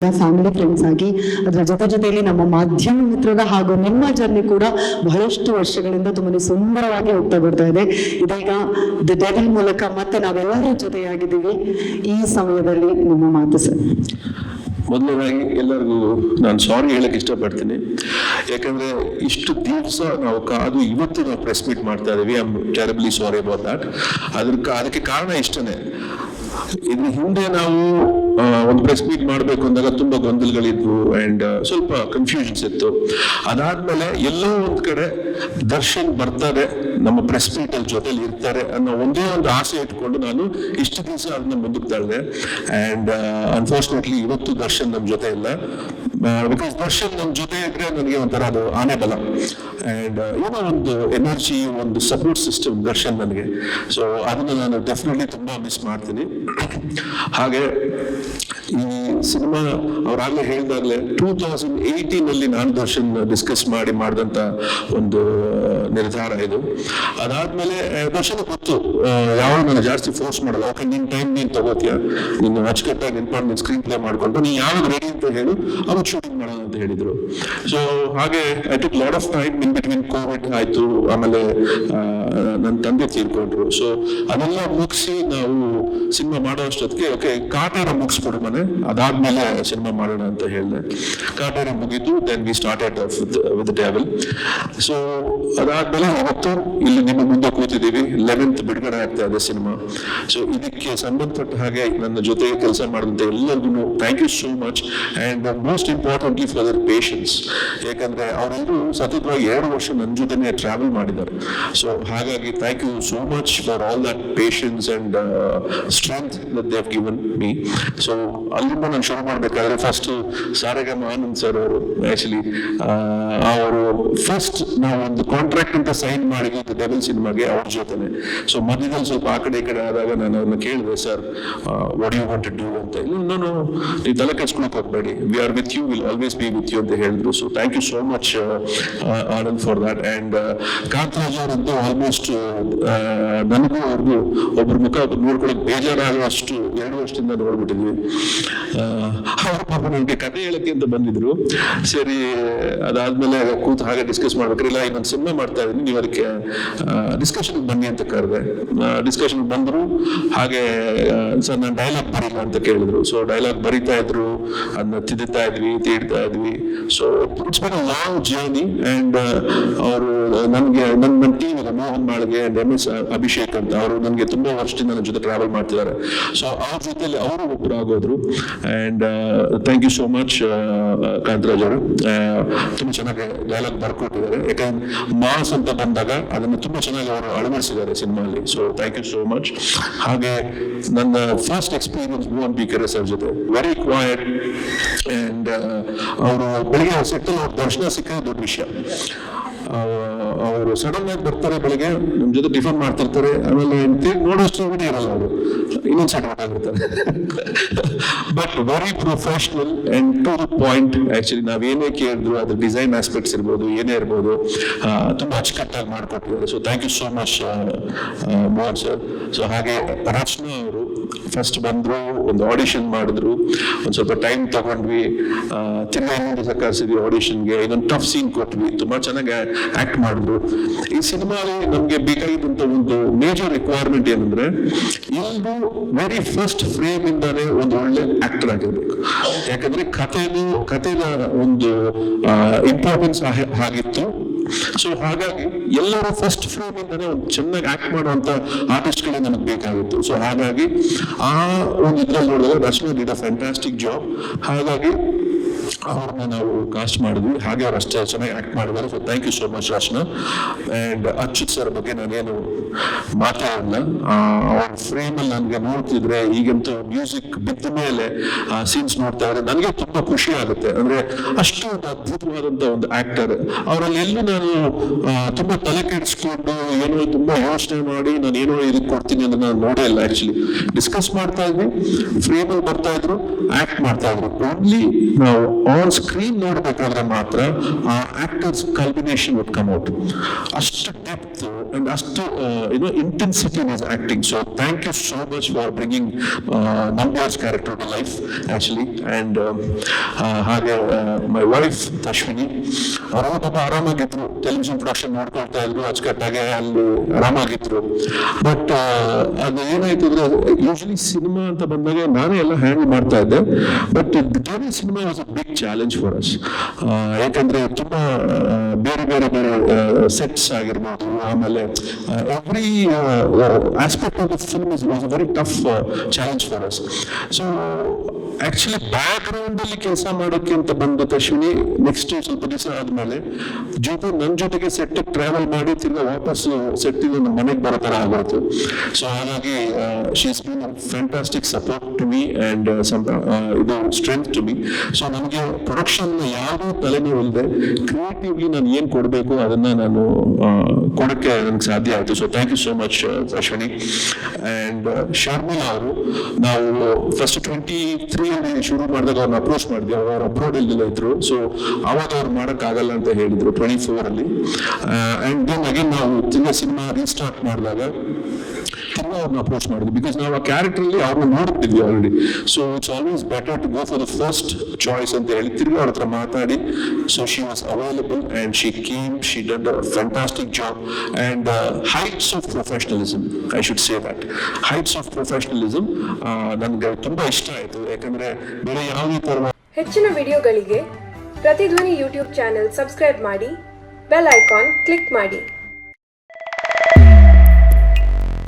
Family friends ಆಗಿ ಅದರ ಜೊತೆಯಲ್ಲಿ ನಮ್ಮ ಮಾಧ್ಯಮ ಮಿತ್ರರ ಹಾಗೂ ನಿಮ್ಮ ಜರ್ನಿ ಕೂಡ ಬಹಳಷ್ಟು ವರ್ಷಗಳಿಂದ ತುಂಬಾ ಸುಂದರವಾಗಿ ಹೋಗ್ತಾ ಬರ್ತಾ ಇದೆ. ಇದೀಗ ದ ಡೆವಿಲ್ ಮೂಲಕ ಮತ್ತೆ ನಾವೆಲ್ಲರೂ ಜೊತೆಯಾಗಿದ್ದೀವಿ. ಈ ಸಮಯದಲ್ಲಿ ನಿಮ್ಮ ಮಾತು ಸರ್. ಮೊದಲನೇದಾಗಿ ಎಲ್ಲರಿಗೂ ನಾನು ಸಾರಿ ಹೇಳಕ್ಕೆ ಇಷ್ಟಪಡ್ತೀನಿ. ಯಾಕಂದ್ರೆ ಇಷ್ಟು ದಿವಸ ನಾವು ಕಾದು ಇವತ್ತು ನಾವು ಪ್ರೆಸ್ ಮೀಟ್ ಮಾಡ್ತಾ ಇದೀವಿ. I am terribly sorry about that. ಅದಕ್ಕೆ ಕಾರಣ ಇಷ್ಟನೇ. ಇದ್ರ ಹಿಂದೆ ನಾವು ಒಂದು ಪ್ರೆಸ್ ಮೀಟ್ ಮಾಡಬೇಕು ಅಂದಾಗ ತುಂಬಾ ಗೊಂದಲಗಳಿದ್ವು ಅಂಡ್ ಸ್ವಲ್ಪ ಕನ್ಫ್ಯೂಷನ್ಸ್ ಇತ್ತು. ಅದಾದ್ಮೇಲೆ ಎಲ್ಲೋ ಒಂದ್ ಕಡೆ ದರ್ಶನ್ ಬರ್ತಾರೆ, ನಮ್ಮ ಪ್ರೆಸ್ ಮೀಟ್ ಅಲ್ಲಿ ಜೊತೆಲಿ ಇರ್ತಾರೆ ಅನ್ನೋ ಒಂದೇ ಒಂದು ಆಸೆ ಇಟ್ಕೊಂಡು ನಾನು ಇಷ್ಟು ದಿವಸ ಅದನ್ನ ಮುಂದಕ್ಕೆ ತಳ್ಳಿದೆ. ಅಂಡ್ ಅನ್ಫಾರ್ಚುನೇಟ್ಲಿ ಇವತ್ತು ದರ್ಶನ್ ನಮ್ಮ ಜೊತೆ ಇಲ್ಲ. ಬಿಕಾಸ್ ದರ್ಶನ್ ನಮ್ಮ ಜೊತೆ ಇದ್ರೆ ನನಗೆ ಒಂಥರ ಅದು ಆನೆ ಬಲ ಅಂಡ್ ಏನೋ ಒಂದು ಎನರ್ಜಿ, ಒಂದು ಸಪೋರ್ಟ್ ಸಿಸ್ಟಮ್ ದರ್ಶನ್ ನನಗೆ. ಸೊ ಅದನ್ನ ನಾನು ಡೆಫಿನೆಟ್ಲಿ ತುಂಬಾ ಮಿಸ್ ಮಾಡ್ತೀನಿ. ಹಾಗೆ ಈ ಸಿನಿಮಾ ಅವ್ರಾಗ್ಲೇ ಹೇಳಿದಾಗ್ಲೇ 2018 ನಾನು ದರ್ಶನ್ ಡಿಸ್ಕಸ್ ಮಾಡಿದಂತ ಒಂದು ನಿರ್ಧಾರ ಇದು. ಅದಾದ್ಮೇಲೆ ದರ್ಶನ್ ಗೊತ್ತು, ಯಾವಾಗ ನಾನು ಜಾಸ್ತಿ ಫೋರ್ಸ್ ಮಾಡಲ್ಲ. ಓಕೆ, ನಿನ್ ಟೈಮ್ ನೀನ್ ತಗೋತೀಯ, ನೀನು ಅಚ್ಚುಕಟ್ಟಾಗಿ ನಿಂತ್ಕೊಂಡು ನಿನ್ ಸ್ಕ್ರೀನ್ ಪ್ಲೇ ಮಾಡ್ಕೊಂಡು ನೀ ಯಾವಾಗ ರೆಡಿ ಅಂತ ಹೇಳು, ಅವಾಗ ಶೂಟಿಂಗ್ ಮಾಡೋಣ ಅಂತ ಹೇಳಿದ್ರು. ಸೊ ಹಾಗೆ I took lot of time in between. Covid ಆಯ್ತು, ಆಮೇಲೆ ನನ್ನ ತಂದೆ ತೀರ್ಕೊಂಡ್ರು. ಸೊ ಅದೆಲ್ಲ ಮುಗಿಸಿ ನಾವು ಸಿನಿಮಾ ಮಾಡೋ ಅಷ್ಟೊತ್ತಿಗೆ ಓಕೆ ಕಾಟೇರ ಮುಗಿಸ್ಕೊಡು ಮನೆ, ಅದಾದ್ಮೇಲೆ ಸಿನಿಮಾ ಮಾಡೋಣ ಅಂತ ಹೇಳಿದೆ. ಕಾಟೇರ ಮುಗಿದು then we started with Devil. So ಅದಾದ್ಮೇಲೆ ಅವತ್ತು ಇಲ್ಲಿ ನಿಮ್ಮ ಮುಂದೆ ಕೂತಿದ್ದೀವಿ. 11th ಬಿಡುಗಡೆ ಆಗ್ತಾ ಇದೆ ಸಿನಿಮಾ. ಸೊ ಇದಕ್ಕೆ ಸಂಬಂಧಪಟ್ಟ ಹಾಗೆ ನನ್ನ ಜೊತೆಗೆ ಕೆಲಸ ಮಾಡಿದಂತೆ ಎಲ್ಲರಿಗೂ thank you so much. And most importantly for their patience. ಯಾಕಂದ್ರೆ ಅವರೆಲ್ಲರೂ ಸತತವಾಗಿ 2 ವರ್ಷ ನನ್ನ ಜೊತೆನೆ ಟ್ರಾವೆಲ್ ಮಾಡಿದ್ದಾರೆ. ಸೊ ಹಾಗಾಗಿ thank you so much for all that patience and strength that they have given me. So ಅಲ್ಲಿಂದ ನಾನು ಶುರು ಮಾಡ್ಬೇಕಾದ್ರೆ ಫಸ್ಟ್ ಸಾರೆಗಮ ಆನಂದ್ ಸರ್ ಅವರು ಆಕ್ಚುಲಿ ಅವರು ಫಸ್ಟ್ ನಾವು ಒಂದು ಕಾಂಟ್ರಾಕ್ಟ್ ಅಂತ ಸೈನ್ ಮಾಡಿದ್ದು ಡೆವಿಲ್ ಸಿನಿಮಾಗೆ ಅವ್ರ ಜೊತೆನೆ. ಸೊ ಮಧ್ಯದಲ್ಲಿ ಸ್ವಲ್ಪ ಆ ಕಡೆ ಈ ಕಡೆ ಆದಾಗ ನಾನು ಅವ್ರನ್ನ ಕೇಳಿದೆ, sir what you want to do ಅಂತ. ನಾನು ನೀವು ತಲೆ ಕೆಡ್ಸ್ಕೊಳಕ್ ಹೋಗ್ಬೇಡಿ, we are with you, will always be with you ಅಂತ ಹೇಳಿದ್ರು. So thank you so much Anand for that. And Kantharaj ಅವರಂತೂ ಆಲ್ಮೋಸ್ಟ್ ನನಗೂ ಅವ್ರಿಗೂ ಒಬ್ಬರ ಮುಖ ನೋಡ್ಕೊಳಕ್ ಬೇಜಾರಾಗುವಷ್ಟು 2 ವರ್ಷದಿಂದ ನೋಡ್ಬಿಟ್ಟಿದ್ವಿ. ಅವ್ರ ಪಾಪ ನನಗೆ ಕಥೆ ಹೇಳಕ್ಕೆ ಅಂತ ಬಂದಿದ್ರು. ಸರಿ, ಅದಾದ್ಮೇಲೆ ಕೂತು ಹಾಗೆ ಡಿಸ್ಕಸ್ ಮಾಡ್ಬೇಕ್ರಿ, ಇಲ್ಲ ಇನ್ನೊಂದು ಸಿನಿಮಾ ಮಾಡ್ತಾ ಇದೀನಿ, ನೀವು ಅದಕ್ಕೆ ಡಿಸ್ಕಷನ್ ಬನ್ನಿ ಅಂತ ಕರೆದೆ. ಡಿಸ್ಕಷನ್ ಬಂದ್ರು. ಹಾಗೆ ಸರ್ ನಾನು ಡೈಲಾಗ್ ಬರೀಲ್ಲ ಅಂತ ಕೇಳಿದ್ರು. ಸೊ ಡೈಲಾಗ್ ಬರೀತಾ ಇದ್ರು, ಅದನ್ನ ತಿದ್ದುತ್ತಾ ಇದ್ವಿ, ತೀಡ್ತಾ ಇದ್ವಿ. So it's been a long journey. And ಅವರು ನನಗೆ ನನ್ನ ಟೀಮ್ ಇದೆ, ಮೋಹನ್ ಮಾಳ್ಗೆ ಅಂಡ್ MS ಅಭಿಷೇಕ್ ಅಂತ, ಅವರು ನನಗೆ ತುಂಬಾ ವರ್ಷದಿಂದ ನನ್ನ ಜೊತೆ ಟ್ರಾವೆಲ್ ಮಾಡ್ತಿದ್ದಾರೆ. ಸೊ ಅವ್ರ ಜೊತೆಲಿ ಅವರು ಒಬ್ಬರು ಆಗೋದ್ರು. And thank you so much Kantharaj ಅವರು. ತುಂಬಾ ಚೆನ್ನಾಗಿ ಡೈಲಾಗ್ ಬರ್ಕೊಟ್ಟಿದ್ದಾರೆ. ಯಾಕಂದ್ರೆ ಮಾಸ್ ಅಂತ ಬಂದಾಗ ಅದನ್ನು ತುಂಬಾ ಚೆನ್ನಾಗಿ ಅವರು ಅಳವಡಿಸಿದ್ದಾರೆ ಸಿನಿಮಾಲಿ. So thank you so much. ಹಾಗೆ ನನ್ನ ಫಸ್ಟ್ ಎಕ್ಸ್ಪೀರಿಯನ್ಸ್ ಭುವನ್ ಪಿ ಕೆರೆ ಸರ್ ಜೊತೆ, ವೆರಿ ಕ್ವಾಯಟ್. ಅಂಡ್ ಅವರು ಬೆಳಿಗ್ಗೆ ಸೆಟ್ಟಲ್ ಅವ್ರ ದರ್ಶನ ಸಿಕ್ಕಿದ್ರೆ ದೊಡ್ಡ ವಿಷಯ. ಅವರು ಸಡನ್ ಆಗಿ ಬರ್ತಾರೆ, ಬೆಳಿಗ್ಗೆ ನಮ್ ಜೊತೆ ಟಿಫನ್ ಮಾಡ್ತಿರ್ತಾರೆ, ಆಮೇಲೆ ನೋಡೋಷ್ಟು ಇರಲ್ಲ, ಅವರು ಇನ್ನೊಂದು ಸೆಟ್ ಆಗಿರ್ತಾರೆ. But very professional and to the point. Actually ನಾವೇನೇ ಕೇಳಿದ್ರು ಅದ್ರ ಡಿಸೈನ್ ಆಸ್ಪೆಕ್ಟ್ಸ್ ಇರ್ಬೋದು, ಏನೇ ಇರ್ಬೋದು, ತುಂಬಾ ಅಚ್ಚುಕಟ್ಟಾಗಿ ಮಾಡ್ಕೊಟ್ಟಿದ್ದಾರೆ. So thank you so much Mohan sir. So ಹಾಗೆ ರಚನಾ ಅವರು ಫಸ್ಟ್ ಬಂದ್ರು, ಒಂದು ಆಡಿಷನ್ ಮಾಡಿದ್ರು, ಒಂದ್ ಸ್ವಲ್ಪ ಟೈಮ್ ತಗೊಂಡ್ವಿ, ತಿರ್ಗಾ ಇನ್ನೊಂದು ಕರ್ಸಿದ್ವಿ ಆಡಿಷನ್ಗೆ, ಇನ್ನೊಂದು ಟಫ್ ಸೀನ್ ಕೊಟ್ವಿ, ತುಂಬಾ ಚೆನ್ನಾಗಿ ಆಕ್ಟ್ ಮಾಡಿದ್ರು. ಈ ಸಿನಿಮಾಲಿ ನಮ್ಗೆ ಬೇಕಾಗಿದ್ದಂತ ಒಂದು ಮೇಜರ್ ರಿಕ್ವೈರ್ಮೆಂಟ್ ಏನಂದ್ರೆ, ಎಲ್ಲರೂ ವೆರಿ ಫಸ್ಟ್ ಫ್ರೇಮ್ ಇಂದಾನೆ ಒಂದು ಒಳ್ಳೆ ಆಕ್ಟರ್ ಆಗಿರ್ಬೇಕು. ಯಾಕಂದ್ರೆ ಕಥೆನ ಒಂದು ಇಂಪಾರ್ಟೆನ್ಸ್ ಆಗಿತ್ತು. ಸೊ ಹಾಗಾಗಿ ಎಲ್ಲರೂ ಫಸ್ಟ್ ಫ್ರೇಮ್ ಇಂದಾನೆ ಒಂದು ಚೆನ್ನಾಗಿ ಆಕ್ಟ್ ಮಾಡುವಂತ ಆರ್ಟಿಸ್ಟ್ ಗಳೇ ನಮಗೆ ಬೇಕಾಗಿತ್ತು. ಸೊ ಹಾಗಾಗಿ ಆ ಒಂದು ಇದ್ರಲ್ಲಿ ನೋಡಿದಾಗ ರಚನಾ ಡಿಡ್ ಅ ಫ್ಯಾಂಟಾಸ್ಟಿಕ್ ಜಾಬ್. ಹಾಗಾಗಿ ಅವ್ರನ್ನ ನಾವು ಕಾಸ್ಟ್ ಮಾಡಿದ್ವಿ. ಹಾಗೆ ಅವ್ರು ಅಷ್ಟೇ ಚೆನ್ನಾಗಿ ಆಕ್ಟ್ ಮಾಡಿದ್ದಾರೆ. So thank you so much Rachana. And Achyuth sir ಬಗ್ಗೆ ನಾನೇನು ಮಾತಾಡಲ್ಲ. ಅವ್ರ ಫ್ರೇಮ್ ಅಲ್ಲಿ ನನ್ಗೆ ನೋಡ್ತಿದ್ರೆ, ಈಗಂತೂ ಮ್ಯೂಸಿಕ್ ಬಿದ್ದ ಮೇಲೆ ಸೀನ್ಸ್ ನೋಡ್ತಾ ಇದ್ರೆ ನನಗೆ ತುಂಬಾ ಖುಷಿ ಆಗುತ್ತೆ. ಅಂದ್ರೆ ಅಷ್ಟು ಒಂದು ಅದ್ಭುತವಾದಂತ ಒಂದು ಆಕ್ಟರ್. ಅವರಲ್ಲಿ ಎಲ್ಲೂ ನಾನು ತುಂಬಾ ತಲೆ ಕೆಡಿಸ್ಕೊಂಡು ಏನೋ ತುಂಬಾ ಯೋಚನೆ ಮಾಡಿ ನಾನು ಏನೋ ಇದಕ್ಕೆ ಕೊಡ್ತೀನಿ ಅಂತ ನಾನು ನೋಡೇ ಇಲ್ಲ. ಆಕ್ಚುಲಿ ಡಿಸ್ಕಸ್ ಮಾಡ್ತಾ ಇದ್ವಿ, ಫ್ರೇಮ್ ಅಲ್ಲಿ ಬರ್ತಾ ಇದ್ರು, ಆಕ್ಟ್ ಮಾಡ್ತಾ ಇದ್ರು. ಓನ್ಲಿ ನಾವು ಆನ್ ಸ್ಕ್ರೀನ್ ನೋಡ್ಬೇಕಾದ್ರೆ ಮಾತ್ರ ಆ ಆಕ್ಟರ್ಸ್ ಕಲ್ಬಿನೇಷನ್ ವುಡ್ ಕಮ್ ಔಟ್. ಅಷ್ಟು ಡೆಪ್ತ್ and ಅಷ್ಟು intensity in his acting. So thank you so much for bringing Nambiar's character to life actually. And ಹಾಗೆ my wife Tashwini ಅವರು ಪಾಪ ಆರಾಮಾಗಿದ್ರು, ಟೆಲಿವಿಷನ್ ಪ್ರೊಡಕ್ಷನ್ ಮಾಡ್ಕೊಳ್ತಾ ಇದ್ರು, ಅಚ್ಚುಕಟ್ಟಾಗೆ ಅಲ್ಲಿ ಆರಾಮಾಗಿದ್ರು. ಬಟ್ ಅದು ಏನಾಯ್ತು ಅಂದ್ರೆ, ಯೂಶಲಿ ಸಿನಿಮಾ ಅಂತ ಬಂದಾಗ ನಾನೇ ಎಲ್ಲ ಹ್ಯಾಂಡಲ್ ಮಾಡ್ತಾ ಇದ್ದೆ. But during cinema was a big challenge for us. ಯಾಕಂದ್ರೆ ತುಂಬಾ ಬೇರೆ ಬೇರೆ ಬೇರೆ ಸೆಟ್ಸ್ ಆಗಿರ್ಬೋದು, ಆಮೇಲೆ every aspect of the film was a very tough challenge for us. So actually background ಅಲ್ಲಿ ಕೆಲಸ ಮಾಡೋಕೆ ಅಂತ ಬಂದ ತಶ್ವಿನಿ ನೆಕ್ಸ್ಟ್ ಸ್ವಲ್ಪ ದಿವಸ ಆದ್ಮೇಲೆ ನನ್ನ ಜೊತೆಗೆ ಸೆಟ್ ಟ್ರಾವೆಲ್ ಮಾಡಿ ತಿರ್ಗಾ ವಾಪಸ್ ಸೆಟ್ ಇಂದ ನಮ್ಮ ಮನೆಗೆ ಬರೋ ತರ ಆಗೋಯ್ತು. ಸೊ ಹಾಗಾಗಿ she's been fantastic support to me and ಇದು ಸ್ಟ್ರೆಂತ್ ಟು ಮೀ. ಸೊ ನನಗೆ ಪ್ರೊಡಕ್ಷನ್ ಯಾವುದೂ ತಲೆನೋವು ಇಲ್ಲದೆ ಕ್ರಿಯೇಟಿವ್ಲಿ ನಾನು ಏನ್ ಕೊಡಬೇಕು ಅದನ್ನ ನಾನು ಕೊಡಕ್ಕೆ ನನಗೆ ಸಾಧ್ಯ ಆಯ್ತು. So thank you so much Ashwini. And Sharmila ಅವರು, ನಾವು ಫಸ್ಟ್ 23 ಶುರು ಮಾಡಿದಾಗ ಅವ್ರನ್ನ ಅಪ್ರೋಚ್ ಮಾಡಿದ್ವಿ. ಅವ್ರು ಅಬ್ರೋಡ್ ಎಲ್ಲ ಇದ್ರು. ಸೊ ಅವಾಗ ಅವ್ರು ಮಾಡಕ್ಕಾಗಲ್ಲ ಅಂತ ಹೇಳಿದ್ರು 24 ಅಲ್ಲಿ. ಅಂಡ್ ದೆನ್ ಅಗೇನ್ ನಾವು ತಿರ್ಗಾ ಸಿನಿಮಾ ರೀಸ್ಟಾರ್ಟ್ ಮಾಡಿದಾಗ ತಿರ್ಗಾ ಅವ್ರನ್ನ ಅಪ್ರೋಚ್ ಮಾಡಿದ್ವಿ. ಬಿಕಾಸ್ ನಾವು ಆ ಕ್ಯಾರೆಕ್ಟರ್ ಅಲ್ಲಿ ಅವ್ರನ್ನ ನೋಡ್ತಿದ್ವಿ already. So it's always better to go for the first choice ಅಂತ ಹೇಳಿ ತಿರ್ಗಾ ಅವ್ರ ಹತ್ರ ಮಾತಾಡಿ. So she was available and she came, she done a fantastic job. And heights of professionalism, I should say that heights of professionalism ನನ್ಗೆ ತುಂಬಾ ಇಷ್ಟ ಆಯ್ತು. ಯಾಕಂದ್ರೆ ಬೇರೆ ಯಾವುದೇ ತರ ಹೆಚ್ಚಿನ ವಿಡಿಯೋಗಳಿಗೆ ಪ್ರತಿಧ್ವನಿ ಯೂಟ್ಯೂಬ್ ಚಾನೆಲ್ ಸಬ್ಸ್ಕ್ರೈಬ್ ಮಾಡಿ, ಬೆಲ್ ಐಕಾನ್ ಕ್ಲಿಕ್ ಮಾಡಿ.